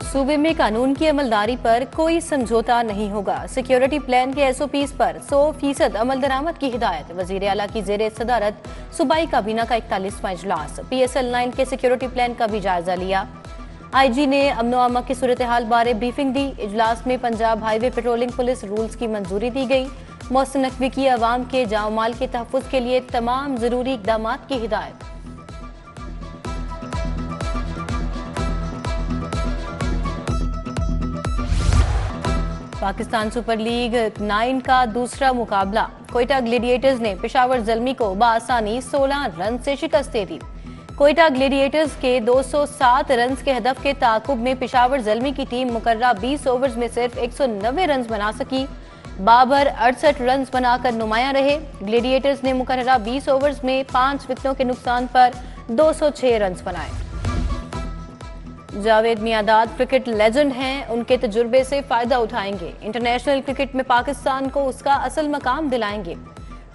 सूबे में कानून की अमलदारी पर कोई समझौता नहीं होगा। सिक्योरिटी प्लान के SOPs पर 100% अमल दरामद की हिदायत। वजीर आला की जेर सदारत सूबाई काबीना का 41वां इजलास। PSL 9 के सिक्योरिटी प्लान का भी जायजा लिया। IG ने अमनो अमा की सूरत हाल बारे ब्रीफिंग दी। इजलास में Punjab highway patrolling police rules की मंजूरी दी गई। मोहसिन नकवी की अवाम के जाओ माल के तहफ़्फ़ुज़ के लिए तमाम जरूरी इक़दाम की हिदायत। पाकिस्तान सुपर लीग 9 का दूसरा मुकाबला। कोयटा ग्लेडिएटर्स ने पेशावर ज़ल्मी को बआसानी 16 रन से शिकस्त दे दी। कोयटा ग्लेडिएटर्स के 207 रन के हदफ के ताकुब में पेशावर ज़ल्मी की टीम मुकर्रा 20 ओवर्स में सिर्फ 190 रन बना सकी। बाबर 68 रन बनाकर नुमाया रहे। ग्लेडिएटर्स ने मुकर्रा 20 ओवर्स में 5 विकेटों के नुकसान पर 206 रन बनाए। जावेद मियांदाद क्रिकेट लेजेंड हैं, उनके तजुर्बे से फायदा उठाएंगे। इंटरनेशनल क्रिकेट में पाकिस्तान को उसका असल मकाम दिलाएंगे।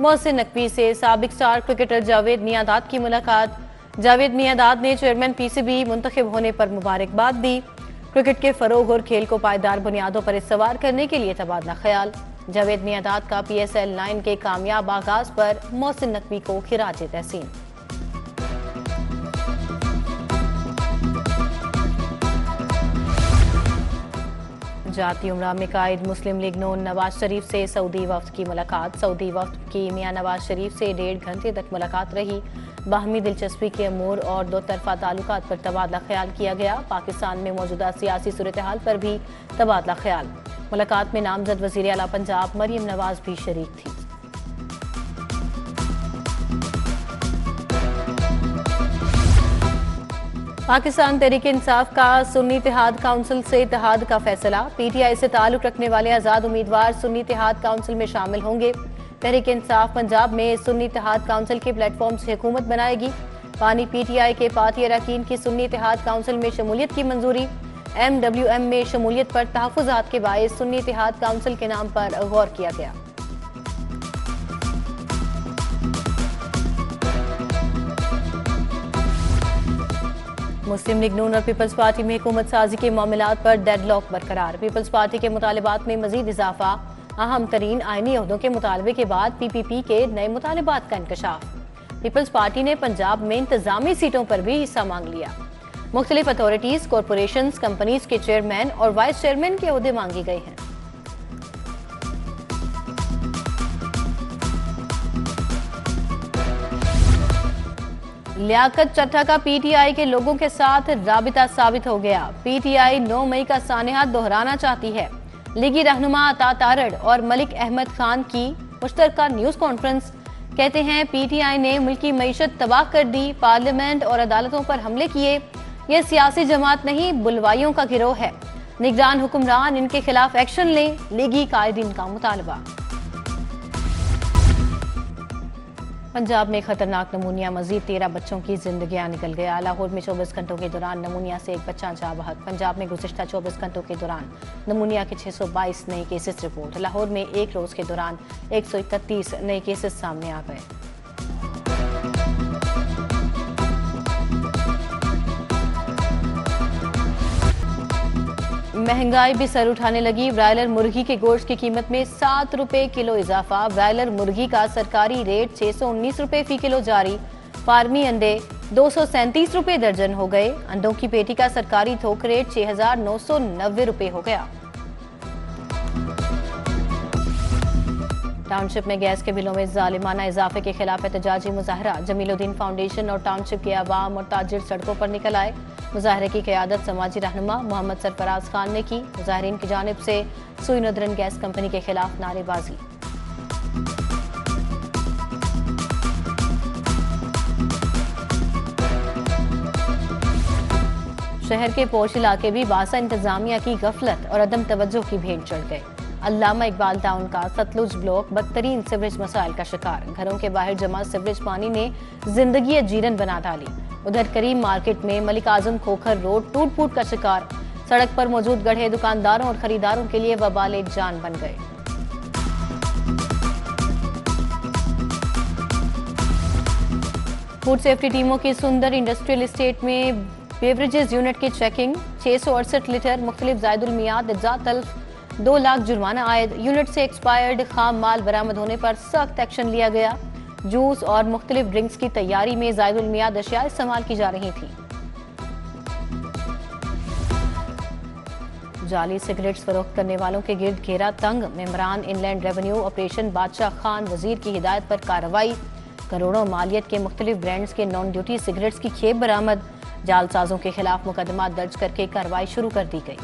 मोहसिन नकवी से साबिक स्टार क्रिकेटर जावेद मियांदाद की मुलाकात। जावेद मियांदाद ने चेयरमैन PCB मुंतखब होने पर मुबारकबाद दी। क्रिकेट के फरोग और खेल को पायदार बुनियादों पर इस्तवार करने के लिए तबादला ख्याल। जावेद मियांदाद का PSL 9 के कामयाब आगाज पर मोहसिन नकवी को खिराज तहसीन। जाती उमरा में कायद मुस्लिम लीग नून नवाज शरीफ से सऊदी वफ्द की मुलाकात। सऊदी वफ्द की मियां नवाज शरीफ से 1.5 घंटे तक मुलाकात रही। बाहमी दिलचस्पी के अमूर और दो तरफा ताल्लुकात पर तबादला ख्याल किया गया। पाकिस्तान में मौजूदा सियासी सूरत हाल पर भी तबादला ख्याल। मुलाकात में नामजद वज़ीर आला पंजाब मरियम नवाज भी शरीक थी। पाकिस्तान तहरीक इंसाफ का सुन्नी इत्तेहाद काउंसिल से इत्तेहाद का फैसला। PTI से ताल्लुक रखने वाले आज़ाद उम्मीदवार सुन्नी इत्तेहाद काउंसिल में शामिल होंगे। तहरीक इंसाफ पंजाब में सुन्नी इत्तेहाद काउंसिल के प्लेटफॉर्म से हुकूमत बनाएगी। पानी PTI के पार्टी अरकान की सुन्नी इत्तेहाद काउंसिल में शमूलियत की मंजूरी। MWM में शमूलियत पर तहफ़्फ़ुज़ात के बायस सुन्नी इत्तेहाद काउंसिल के नाम पर गौर किया गया। मुस्लिम लीग नून और पीपल्स पार्टी में हुकूमत साजी के मामलात पर डेडलॉक बरकरार। पीपल्स पार्टी के मुतालिबात में मजीद इजाफा। अहम तरीन आईनी अहदों के मुतालबे के बाद PPP के नए मुतालिबात का इंकशाफ। पीपल्स पार्टी ने पंजाब में इंतजामी सीटों पर भी हिस्सा मांग लिया। मुख्तलिफ अथॉरिटीज, कॉरपोरेशंस, कंपनीज के चेयरमैन और वाइस चेयरमैन के ओहदे मांगे गए हैं। लियाकत चट्टा का PTI के लोगों के साथ राबिता साबित हो गया। PTI 9 मई का सानेहा दोहराना चाहती है। लीगी रहनुमा अता तारड़ और मलिक अहमद खान की मुश्तरका न्यूज कॉन्फ्रेंस। कहते हैं PTI ने मुल्की मईशत तबाह कर दी, पार्लियामेंट और अदालतों पर हमले किए। यह सियासी जमात नहीं, बुलवाइयों का गिरोह है। निगरान हुक्मरान इनके खिलाफ एक्शन लें, लीगी कायदीन का मुतालबा। पंजाब में खतरनाक नमूनिया, मजीद 13 बच्चों की जिंदगियां निकल गया। लाहौर में 24 घंटों के दौरान नमूनिया से एक बच्चा जा बहक। पंजाब में गुज़िश्ता 24 घंटों के दौरान नमूनिया के 622 नए केसेस रिपोर्ट। लाहौर में एक रोज के दौरान 131 नए केसेस सामने आ गए। महंगाई भी सर उठाने लगी। ब्रायलर मुर्गी के गोश्त की कीमत में 7 रुपए किलो इजाफा। ब्रायलर मुर्गी का सरकारी रेट 619 रुपए फी किलो जारी। फार्मी अंडे 237 रुपए दर्जन हो गए। अंडों की पेटी का सरकारी थोक रेट 6,990 रुपए हो गया। टाउनशिप में गैस के बिलों में जालिमाना इजाफे के खिलाफ एहतजाजी मुजाहरा। जमीलुद्दीन फाउंडेशन और टाउनशिप के अवाम और ताजिर सड़कों पर निकल आए। मुजाहरे की क़यादत समाजी रहनुमा मोहम्मद सरफराज खान ने की। मुजाहरीन की जानिब से सुई नदरन गैस कंपनी के खिलाफ नारेबाजी। शहर के पोश इलाके भी बासा इंतजामिया की गफलत और अदम तवज्जो की भेंट चढ़ गए। अल्लामा इकबाल टाउन का सतलुज ब्लॉक बदतरीन सीवरेज मसाइल का शिकार। घरों के बाहर जमा सीवरेज पानी ने जिंदगी जीरन बना डाली। उधर करीम मार्केट में मलिक आजम खोखर रोड टूट फूट का शिकार। सड़क पर मौजूद गड्ढे दुकानदारों और खरीदारों के लिए वबाल जान बन गए। फूड सेफ्टी टीमों की सुंदर इंडस्ट्रियल एस्टेट में बेवरेजेस यूनिट की चेकिंग, 668 लीटर मुख्तलिफ जायदुल मियाद अज्जा तल्फ, 2 लाख जुर्माना आयद। यूनिट से एक्सपायर्ड खाम माल बरामद होने पर सख्त एक्शन लिया गया। जूस और मुख्तलिफ ड्रिंक्स की तैयारी में जायदुल मियाद अशिया इस्तेमाल की जा रही थी। जाली सिगरेट्स फरोख्त करने वालों के गिर्द घेरा तंग, मेंबरान इनलैंड रेवेन्यू ऑपरेशन बादशाह खान वजीर की हिदायत पर कार्रवाई। करोड़ों मालियत के मुख्तलिफ ब्रांड्स के नॉन ड्यूटी सिगरेट्स की खेप बरामद। जालसाजों के खिलाफ मुकदमा दर्ज करके कार्रवाई शुरू कर दी गई।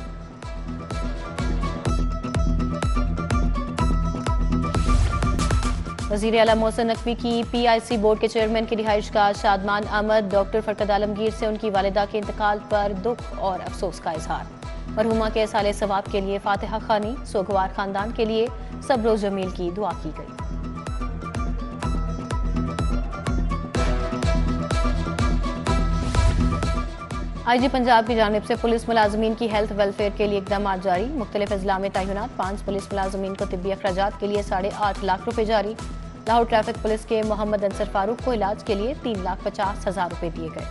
वज़ीर आला मोहसिन नकवी की PIC बोर्ड के चेयरमैन की रिहाइश का शादमान अहमद। डॉक्टर फरकत आलमगीर से उनकी वालिदा के इंतकाल पर दुख और अफसोस का इजहार। मरहुमा के साले सवाब के लिए फातिहा खानी, सोगवार खानदान के लिए सब्र जमील की दुआ की गई। IG पंजाब की जानिब से पुलिस मुलाजमीन की हेल्थ वेलफेयर के लिए इकदाम जारी। मुख्तलिफ अजला में तैनात 5 पुलिस मुलाजमीन को तिब्बी अखराजात के लिए 8.5 लाख रुपए जारी। लाहौर ट्रैफिक पुलिस के मोहम्मद अंसर फारूक को इलाज के लिए 3,50,000 रुपए दिए गए।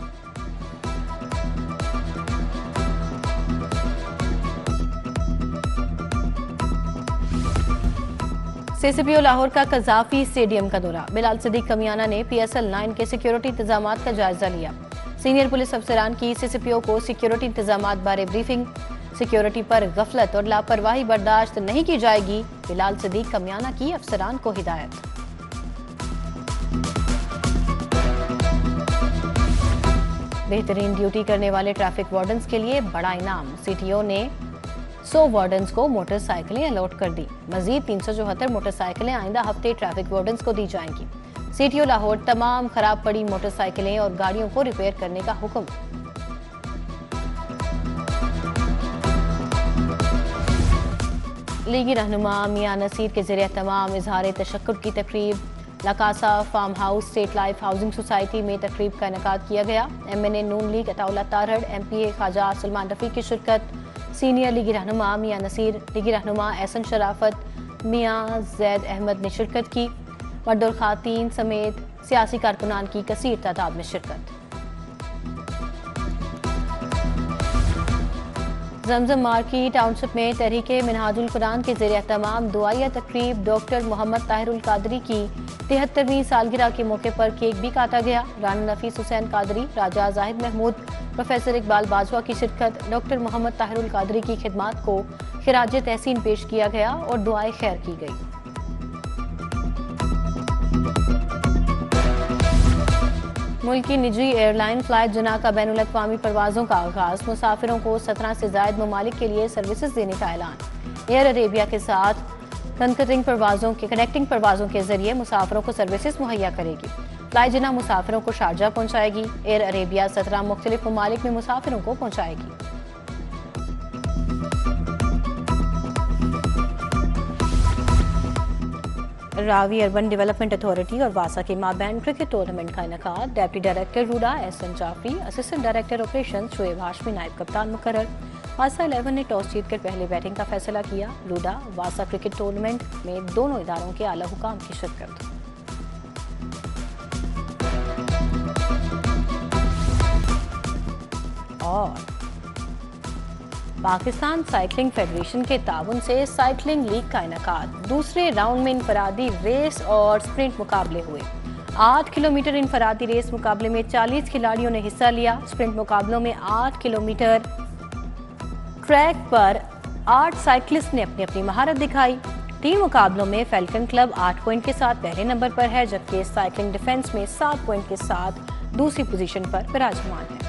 CCPO लाहौर का कजाफी स्टेडियम का दौरा। बिलाल सिद्दीक कमियाना ने PSL 9 के सिक्योरिटी इंतजाम का जायजा लिया। सीनियर पुलिस अफसरान की CCPO को सिक्योरिटी इंतजाम बारे ब्रीफिंग। सिक्योरिटी पर गफलत और लापरवाही बर्दाश्त नहीं की जाएगी, बिलाल सिद्दीक कमियाना की अफसरान को हिदायत। बेहतरीन ड्यूटी करने वाले ट्रैफिक वार्डन्स के लिए बड़ा इनाम। CTO ने 100 वार्डन्स को मोटरसाइकिलें अलॉट कर दी। मजीद 374 मोटरसाइकिलें आइंदा हफ्ते ट्रैफिक वार्डन्स को दी जाएंगी। CTO लाहौर तमाम खराब पड़ी मोटरसाइकिलें और गाड़ियों को रिपेयर करने का हुक्म। लीगी रहनुमा मियां नसीर के ज़रिए तमाम इजहार तशक्कुर की तकरीब। लकासा farm house state life housing society में तकरीब का इनेकाद किया गया। MNA Noon league Ataullah Tarar, MPA Khawaja Salman Rafi की शिरकत। सीनियर लीगी रहनुमा मियां नसीर, लीगी रहनुमा एहसन शराफत, मियां जैद अहमद ने शिरकत की। मर्द और खातीन समेत सियासी कारकुनान की कसीर तादाद में शिरकत। जमजम मार्की टाउनशिप में तहरीके मिनहाजुल कुरान के ज़रिए तमाम दुआया तकरीब। डॉक्टर मोहम्मद ताहिरुल कादरी की 73वीं सालगिरह के मौके पर केक भी काटा गया। राना नफीस हुसैन कादरी, राजा जाहिद महमूद, प्रोफेसर इकबाल बाजवा की शिरकत। डॉक्टर मोहम्मद ताहिरुल कादरी की खिदमात को खिराज तहसीन पेश किया गया और दुआए खैर की गई। मुल्क की निजी एयरलाइन फ्लाइट जना का बैनुल अक़वामी परवाज़ों का आगाज। मुसाफिरों को 17 से ज़ायद ममालिक के लिए सर्विसेज देने का ऐलान। एयर अरेबिया के साथ कनेक्टिंग परवाज़ों के जरिए मुसाफिरों को सर्विसेज मुहैया करेगी। फ्लाई जना मुसाफिरों को शारजा पहुँचाएगी। एयर अरेबिया 17 मुख्तलिफ ममालिक में मुसाफिरों को पहुँचाएगी। रावी अर्बन डेवलपमेंट अथॉरिटी और वासा के माबैन क्रिकेट टूर्नामेंट का इनेकाद। Deputy director RUDA SN Jafri, assistant director operation Shoaib Hashmi नायब कप्तान मुकर्रर। वासा 11 ने टॉस जीतकर पहले बैटिंग का फैसला किया। रूडा वासा क्रिकेट टूर्नामेंट में दोनों इदारों के आला हुकाम की शिरकत। और पाकिस्तान साइकिलिंग फेडरेशन के ताउन से साइकिलिंग लीग का इनेकाद। दूसरे राउंड में इनफरादी रेस और स्प्रिंट मुकाबले हुए। 8 किलोमीटर इनफरादी रेस मुकाबले में 40 खिलाड़ियों ने हिस्सा लिया। स्प्रिंट मुकाबलों में 8 किलोमीटर ट्रैक पर 8 साइकिलिस्ट ने अपनी अपनी महारत दिखाई। टीम मुकाबलों में फैल्कन क्लब 8 पॉइंट के साथ पहले नंबर पर है, जबकि साइकिलिंग डिफेंस में 7 पॉइंट के साथ दूसरी पोजीशन पर विराजमान है।